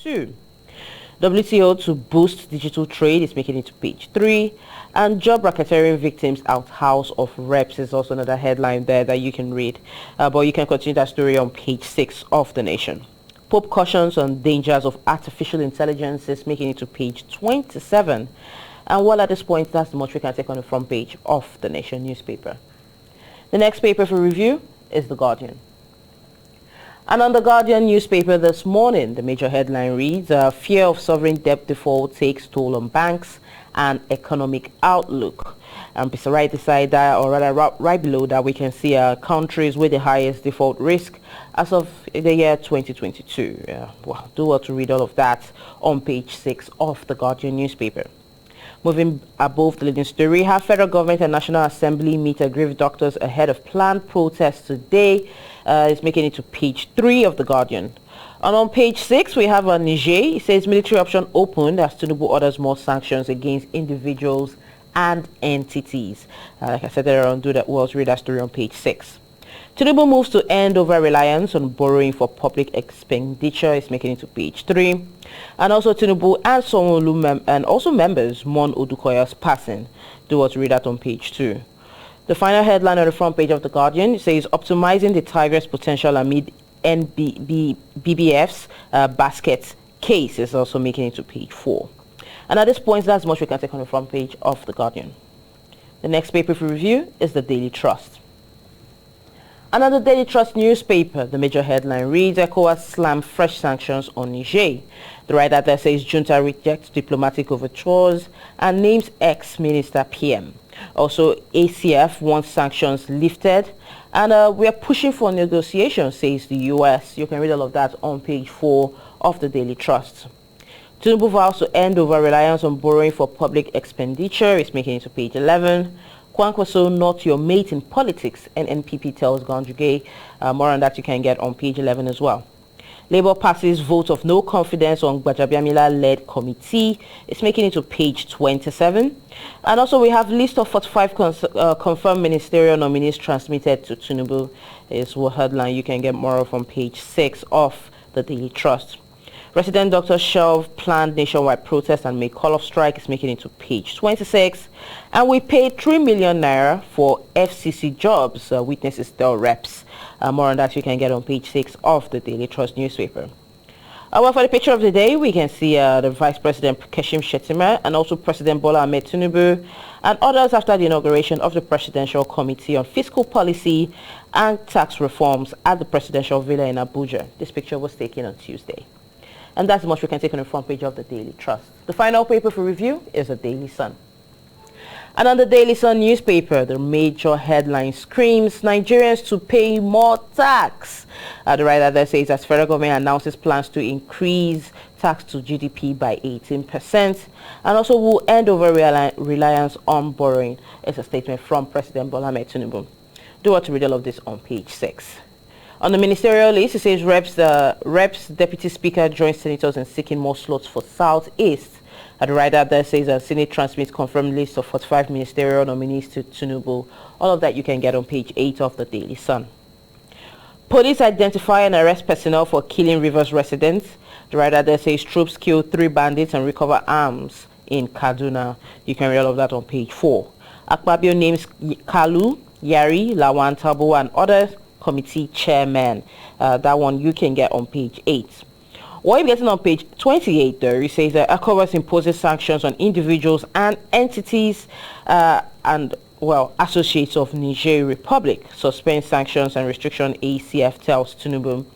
2022. WTO to boost digital trade is making it to page 3. And job racketeering victims out House of Reps is also another headline there that you can read. But you can continue that story on page 6 of The Nation. Pope cautions on dangers of artificial intelligence is making it to page 27. And well, at this point, that's the much we can take on the front page of The Nation newspaper. The next paper for review is The Guardian. And on The Guardian newspaper this morning, the major headline reads, fear of sovereign debt default takes toll on banks and economic outlook. And right beside that, or rather right below that, we can see countries with the highest default risk as of the year 2022. Well, do well to read all of that on page 6 of The Guardian newspaper. Moving above the leading story, have federal government and National Assembly meet aggrieved doctors ahead of planned protests today. It's making it to page 3 of The Guardian. And on page 6, we have Niger. It says military option opened as Tinubu orders more sanctions against individuals and entities. Like I said earlier on, do that well to read that story on page 6. Tinubu moves to end over reliance on borrowing for public expenditure. It's making it to page 3. And also Tinubu and Sanwo-Olu and also members mourn Odukoya's passing. Do well to read that on page 2. The final headline on the front page of The Guardian says optimizing the Tigress potential amid BBF's basket case is also making it to page 4. And at this point, that's much we can take on the front page of The Guardian. The next paper for review is the Daily Trust. And on the Daily Trust newspaper, the major headline reads, ECOWAS slam fresh sanctions on Niger. The writer there says junta rejects diplomatic overtures and names ex-minister PM. Also, ACF wants sanctions lifted. And we are pushing for negotiations, says the U.S. You can read all of that on page 4 of the Daily Trust. Tinubu vows to end over reliance on borrowing for public expenditure. It's making it to page 11. Kwankwaso, not your mate in politics, and NPP tells Ganjuge. More on that you can get on page 11 as well. Labour passes vote of no confidence on Gbajabiamila-led committee. It's making it to page 27. And also we have list of 45 confirmed ministerial nominees transmitted to Tinubu. Is what headline you can get more of on page 6 of the Daily Trust. Resident doctors shelve planned nationwide protest and may call off strike. Is making it to page 26. And we paid 3 million naira for FCC jobs, witnesses tell reps. More on that you can get on page 6 of the Daily Trust newspaper. Well, for the picture of the day, we can see the Vice President Kashim Shettima and also President Bola Ahmed Tinubu and others after the inauguration of the Presidential Committee on Fiscal Policy and Tax Reforms at the Presidential Villa in Abuja. This picture was taken on Tuesday. And that's much we can take on the front page of the Daily Trust. The final paper for review is the Daily Sun. And on the Daily Sun newspaper, the major headline screams Nigerians to pay more tax. The writer there says as federal government announces plans to increase tax to GDP by 18% and also will end over reliance on borrowing. It's a statement from President Bola Ahmed Tinubu. Do want to read all of this on page 6. On the ministerial list, it says Reps Deputy Speaker joins senators in seeking more slots for Southeast. The writer there says Senate transmits confirmed list of 45 ministerial nominees to Tinubu. All of that you can get on page 8 of the Daily Sun. Police identify and arrest personnel for killing Rivers residents. The writer there says troops kill 3 bandits and recover arms in Kaduna. You can read all of that on page 4. Akpabio names Kalu, Yari, Lawan Tabo and other committee chairman. That one you can get on page 8. What you're getting on page 28 there, it says that ECOWAS imposes sanctions on individuals and entities and associates of Niger Republic. Suspend sanctions and restriction, ACF tells Tinubu.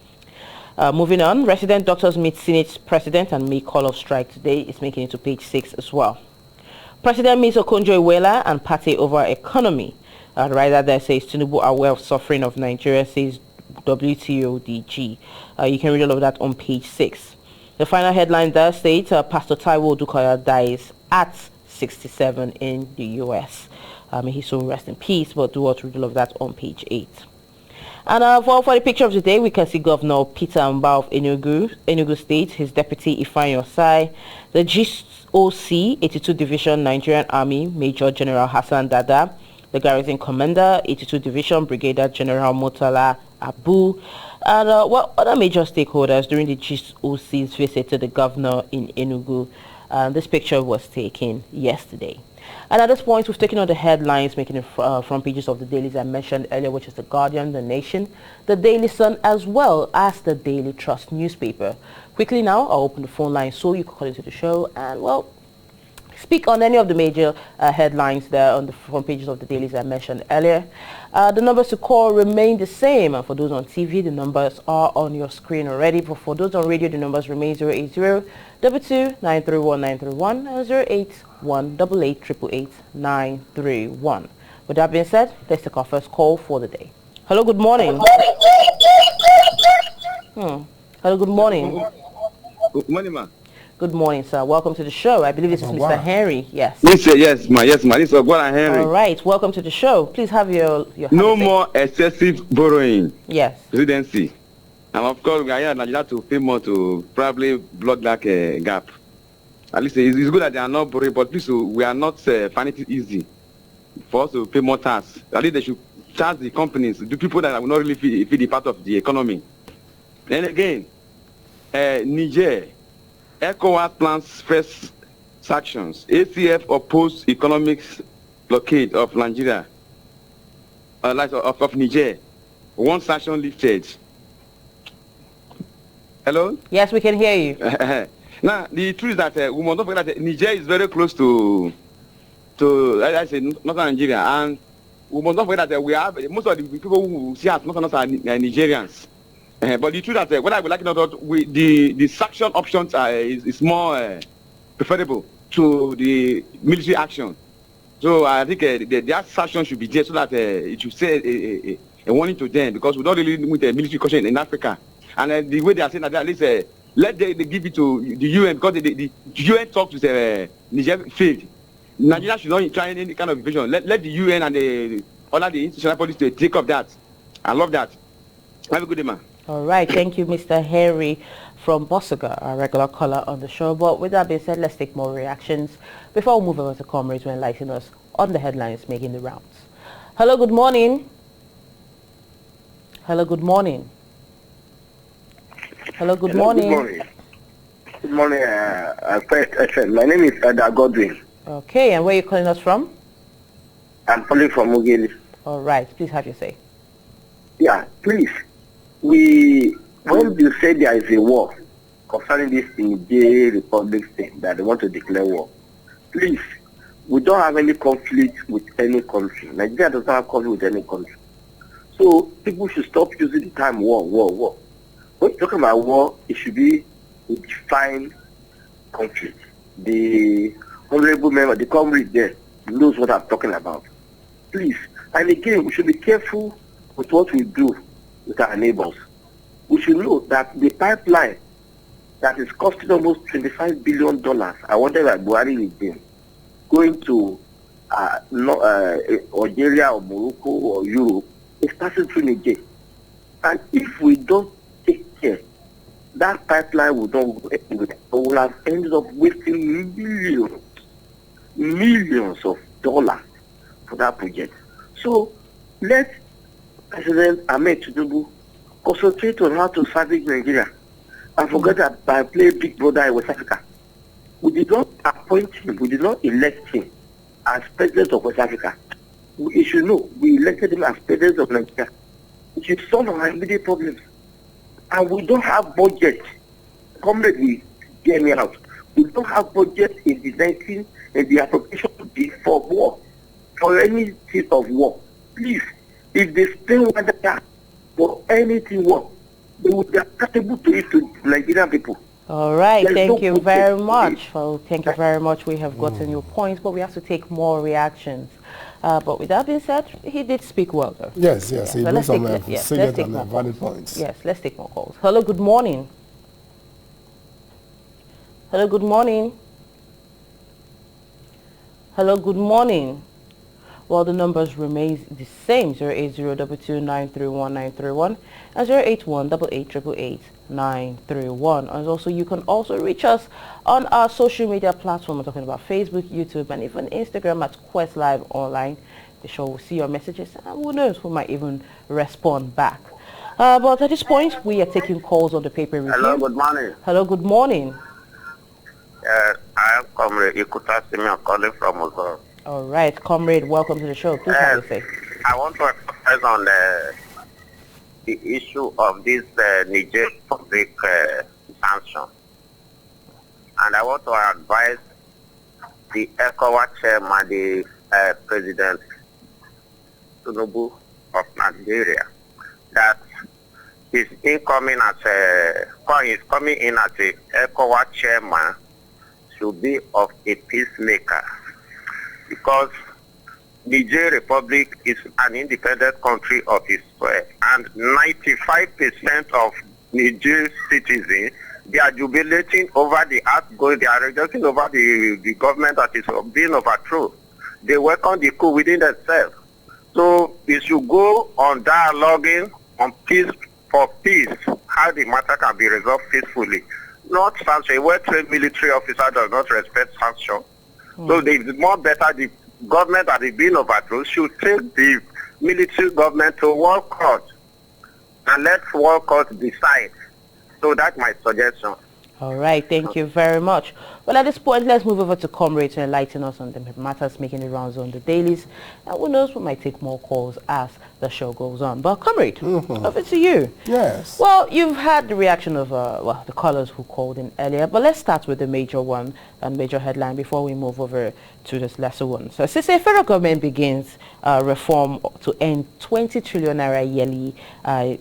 Moving on, resident doctors meet Senate President and may call off strike today. It's making it to page 6 as well. President meets Okonjo-Iweala and party over economy. The writer there says Tinubu aware of suffering of Nigeria, says WTO-DG. You can read all of that on page 6. The final headline there states Pastor Taiwo Odukoya dies at 67 in the U.S. May he so rest in peace, but do want to read all of that on page 8. And for the picture of the day, we can see Governor Peter Mbah of Enugu State, his deputy Ifeanyi Osai, the GOC 82 Division Nigerian Army Major General Hassan Dada, the Garrison Commander 82 Division Brigadier General Murtala Abu, And well, other major stakeholders during the GOC's visit to the governor in Enugu, this picture was taken yesterday. And at this point, we've taken on the headlines making the front pages of the dailies I mentioned earlier, which is The Guardian, The Nation, The Daily Sun, as well as the Daily Trust newspaper. Quickly now, I'll open the phone line so you can call into the show and, well, speak on any of the major headlines there on the front pages of the dailies I mentioned earlier. The numbers to call remain the same, and for those on TV, the numbers are on your screen already. But for those on radio, the numbers remain 080-22-931-931 and 081-88-888-931. With that being said, let's take our first call for the day. Hello, good morning. Hello, good morning. Good morning, ma. Good morning, sir. Welcome to the show. I believe this is Mr. Henry. Yes. Yes, ma. This is Ogwara Henry. All right. Welcome to the show. Please have your no more excessive borrowing. Yes. Presidency. And of course, we are here in Nigeria to pay more to probably block that gap. At least it's good that they are not borrowing, but please, we are not finding it easy for us to pay more tax. At least they should charge the companies, the people that will not really feed the part of the economy. Then again, Niger. ECOWAS plans first sanctions. ACF opposed economic blockade of Nigeria, of Niger. One sanction lifted. Hello? Yes, we can hear you. Now, the truth is that we must not forget that Niger is very close to I say, northern Nigeria, and we must not forget that we have most of the people who see us northerners are Nigerians. But the truth is that whether I would like it or not, the sanction options is more preferable to the military action. So I think their sanction should be there so that it should say a warning to them, because we don't really need a military question in Africa. And the way they are saying that, at least let they give it to the UN, because the UN talks to the Niger failed. Nigeria should not try any kind of invasion. Let the UN and the international bodies to take up that. I love that. Have a good day, man. All right. Thank you, Mr. Henry from Bosaga, our regular caller on the show. But with that being said, let's take more reactions before we move over to comrades who enlighten us on the headlines making the rounds. Hello, good morning. Hello, good morning. Hello, good morning. Good morning. Good morning. My name is Ada Godwin. Okay, and where are you calling us from? I'm calling from Mugeli. All right, please have your say. Yeah, please. When you say there is a war concerning this Niger Republic thing that they want to declare war, please, we don't have any conflict with any country. Nigeria doesn't have conflict with any country. So people should stop using the term war. When you're talking about war, it should be a defined conflict. The honorable member, the comrade there, knows what I'm talking about. Please, and again, we should be careful with what we do with our neighbors. We should know that the pipeline that is costing almost $25 billion, I wonder if Buhari regime, going to Algeria or Morocco or Europe, is passing through Niger. And if we don't take care, that pipeline will not go anywhere. We will have ended up wasting millions of dollars for that project. So let President Ahmed Tinubu concentrate on how to salvage Nigeria and forget that by playing Big Brother in West Africa. We did not appoint him, we did not elect him as president of West Africa. You should know, we elected him as president of Nigeria. It should solve our immediate problems. And we don't have budget. Comrade, get me out. We don't have budget in the appropriation for war, for any state of war. Please, if they spend $1 for anything war, they would be accountable to it to Nigerian people. All right, thank you very much. Well, thank you very much. We have gotten your point, but we have to take more reactions. But with that being said, he did speak well, though. Yes, he so did some salient and valid points. Yes, let's take more calls. Hello, good morning. Hello, good morning. Hello, good morning. Well, the numbers remain the same, 08022931931 and 08188888931. And also, you can also reach us on our social media platform. We're talking about Facebook, YouTube, and even Instagram at Quest Live Online. The show will see your messages, and who knows, we might even respond back. But at this point, we are taking calls on the paper review. Hello, good morning. Hello, good morning. I am Comrade Ikuta Simeon calling from Ozo. All right, comrade, welcome to the show. Please have your say. I want to emphasize on the issue of this Niger public sanction. And I want to advise the ECOWAS chairman, the President Tinubu of Nigeria, that he's coming in as a ECOWAS chairman should be of a peacemaker, because Niger Republic is an independent country of its and 95% of Niger citizens, they are jubilating over the outgoing, they are rejoicing over the government that is being overthrown. They welcome the coup within themselves. So we should go on dialoguing on peace for peace, how the matter can be resolved peacefully. Not sanction. A well-trained military officer does not respect sanction. So it's more better the government that is being overthrown should take the military government to World Court and let World Court decide. So that's my suggestion. All right, thank you very much. Well, at this point, let's move over to Comrade to enlighten us on the matters making the rounds on the dailies. And who knows, we might take more calls as the show goes on. But Comrade, over to you. Yes. Well, you've had the reaction of the callers who called in earlier, but let's start with the major one and major headline before we move over to this lesser one. So, since the federal government begins reform to end 20 trillion naira yearly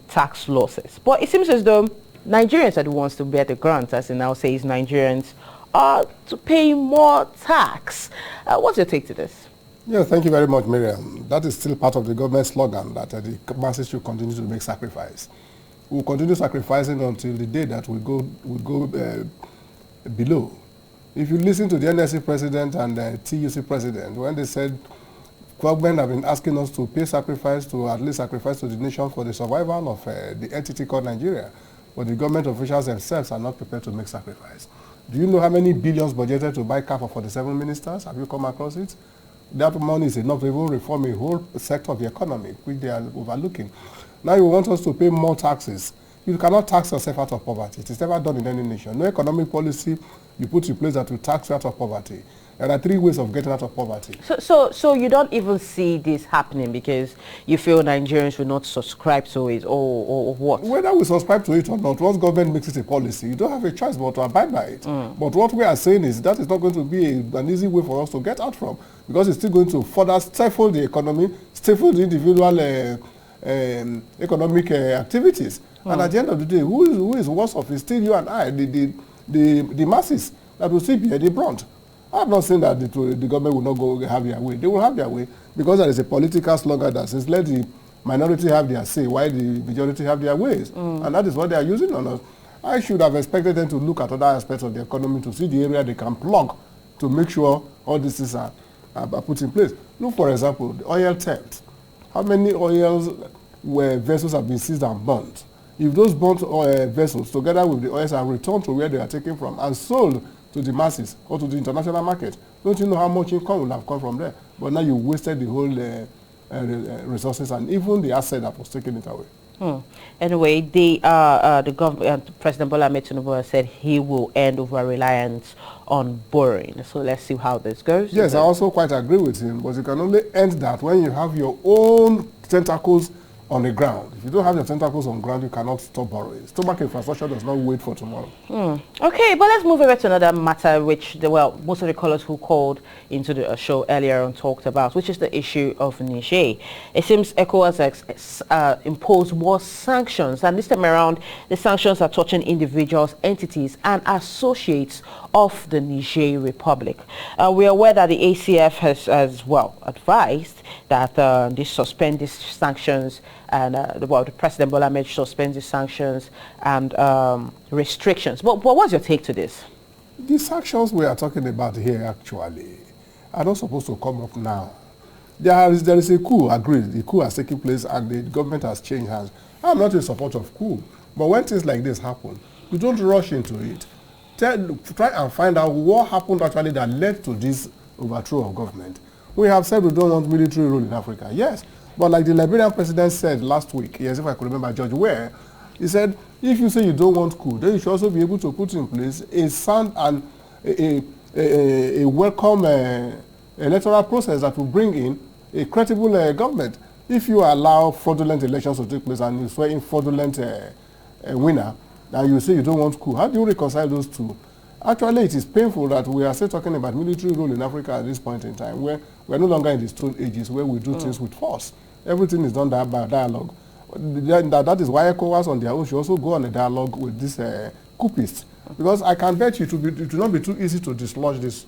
tax losses, but it seems as though Nigerians are the ones to bear the grunt, as it now says Nigerians are to pay more tax. What's your take to this? Yeah, thank you very much, Miriam. That is still part of the government slogan that the masses should continue to make sacrifice. We'll continue sacrificing until the day that we go below. If you listen to the NSC president and the TUC president, when they said government have been asking us to pay sacrifice, to at least sacrifice to the nation for the survival of the entity called Nigeria, but the government officials themselves are not prepared to make sacrifice. Do you know how many billions budgeted to buy car for 47 ministers? Have you come across it? That money is enough to even reform a whole sector of the economy, which they are overlooking. Now you want us to pay more taxes. You cannot tax yourself out of poverty. It is never done in any nation. No economic policy you put in place that will tax you out of poverty. There are 3 ways of getting out of poverty. So you don't even see this happening because you feel Nigerians will not subscribe to it or what? Whether we subscribe to it or not, once government makes it a policy, you don't have a choice but to abide by it. But what we are saying is that is not going to be an easy way for us to get out from, because it's still going to further stifle the economy, stifle the individual economic activities. And at the end of the day, who is worse off is still you and I, the masses that will still bear the brunt. I'm not saying that the government will not go have their way. They will have their way because there is a political slogan that says let the minority have their say while the majority have their ways. And that is what they are using on us. I should have expected them to look at other aspects of the economy to see the area they can plug to make sure all these things are put in place. Look, for example, the oil theft. How many vessels have been seized and burnt? If those burnt vessels, together with the oils, are returned to where they are taken from and sold to the masses or to the international market, don't you know how much income will have come from there? But now you wasted the whole resources and even the asset that was taking it away. Anyway, the government, President Bola Ahmed Tinubu said he will end over-reliance on borrowing. So let's see how this goes. Yes, I also quite agree with him, but you can only end that when you have your own tentacles on the ground. If you don't have your tentacles on ground, you cannot stop borrowing. Stomach infrastructure does not wait for tomorrow. Okay, but let's move over to another matter which, most of the callers who called into the show earlier on talked about, which is the issue of Niger. It seems ECOWAS has imposed more sanctions, and this time around, the sanctions are touching individuals, entities, and associates of the Niger Republic. We are aware that the ACF has advised that they suspend these sanctions, and the President Bola Ahmed suspends the sanctions and restrictions. But what's your take to this? The sanctions we are talking about here actually are not supposed to come up now. There is a coup, agreed. The coup has taken place and the government has changed hands. I'm not in support of coup, but when things like this happen, you don't rush into it. Try and find out what happened actually that led to this overthrow of government. We have said we don't want military rule in Africa. Yes, But like the Liberian president said last week, yes, if I could remember, George Ware, he said, if you say you don't want coup, then you should also be able to put in place a sound and a welcome electoral process that will bring in a credible government. If you allow fraudulent elections to take place and you swear in fraudulent winner, and you say you don't want coup, how do you reconcile those two? Actually, it is painful that we are still talking about military rule in Africa at this point in time, where we're no longer in the Stone Ages, where we do things with force. Everything is done by dialogue. That is why ECOWAS on their own should also go on a dialogue with these coupists. Because I can bet you it will not be too easy to dislodge these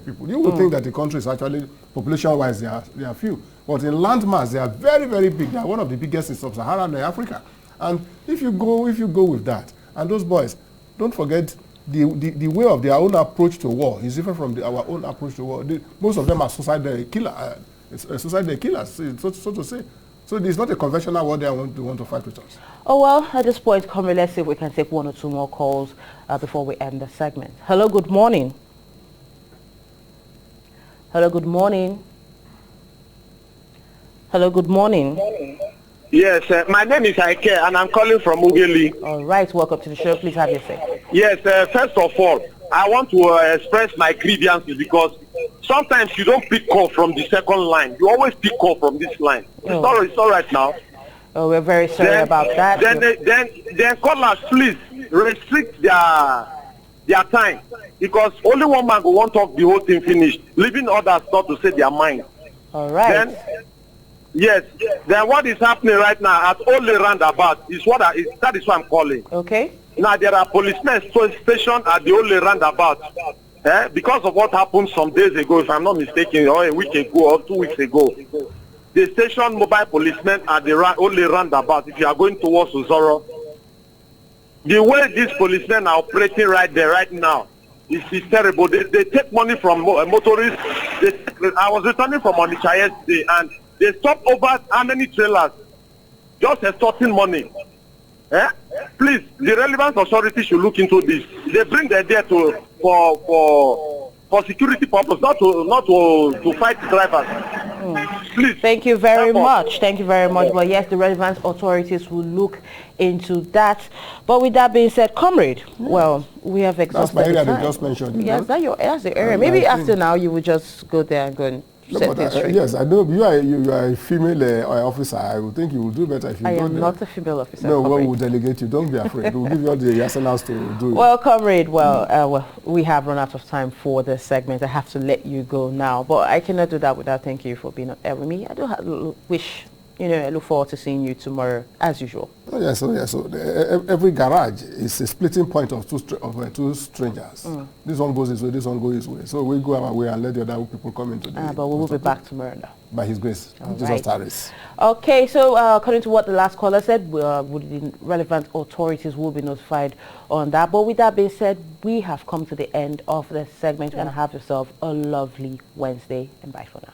people. You would think that the country is actually, population-wise, they are few. But in landmass, they are very, very big. They are one of the biggest in sub-Saharan Africa. And if you go with that, and those boys, don't forget, the way of their own approach to war is different from our own approach to war. Most of them are suicide killers, so to say. So it's not a conventional war they want to fight with us. Oh, well, at this point, Comrade, let's see if we can take one or two more calls before we end the segment. Hello, good morning. Hello, good morning. Hello, good morning. Yes, my name is Ike and I'm calling from Ugeli. All right, welcome to the show. Please have your say. Yes, first of all, I want to express my grievances because sometimes you don't pick call from the second line. You always pick call from this line. It's all right now. Oh, we're very sorry about that. Then callers, please restrict their time because only one man will want to talk the whole thing finished, leaving others not to say their mind. All right. Yes. Then what is happening right now at only roundabout is that is what I'm calling. Okay. Now there are policemen stationed at the only roundabout. Because of what happened some days ago, if I'm not mistaken, or a week ago or 2 weeks ago, they stationed mobile policemen at the only roundabout. If you are going towards Uzoro, the way these policemen are operating right there, right now, is terrible. They take money from motorists. I was returning from Onitsha yesterday, and they stopped over how many trailers, just extorting money. Please, the relevant authorities should look into this. They bring them there for security purpose, not to fight drivers. Please. Thank you very much. Thank you very much. Well, yes, the relevant authorities will look into that. But with that being said, comrade, well, we have exhausted That's my area the time. they just mentioned. Yes, that's the area. Maybe after now you will just go there and go and set this straight. Yes, I know you are a female officer. I would think you will do better if you I go am there. not a female officer. No, one will delegate you. Don't be afraid. We'll give you all the arsenals to do it. Well, comrade, well, we have run out of time for this segment. I have to let you go now. But I cannot do that without thanking you for being on air with me. I do I look forward to seeing you tomorrow, as usual. Oh, yes, so every garage is a splitting point of two strangers. This one goes this way, this one goes this way. So we go our way and let the other people come into the... but we will be back tomorrow now. By His grace. Jesus tarries. Okay, so according to what the last caller said, the relevant authorities will be notified on that. But with that being said, we have come to the end of this segment. And have yourself a lovely Wednesday, and bye for now.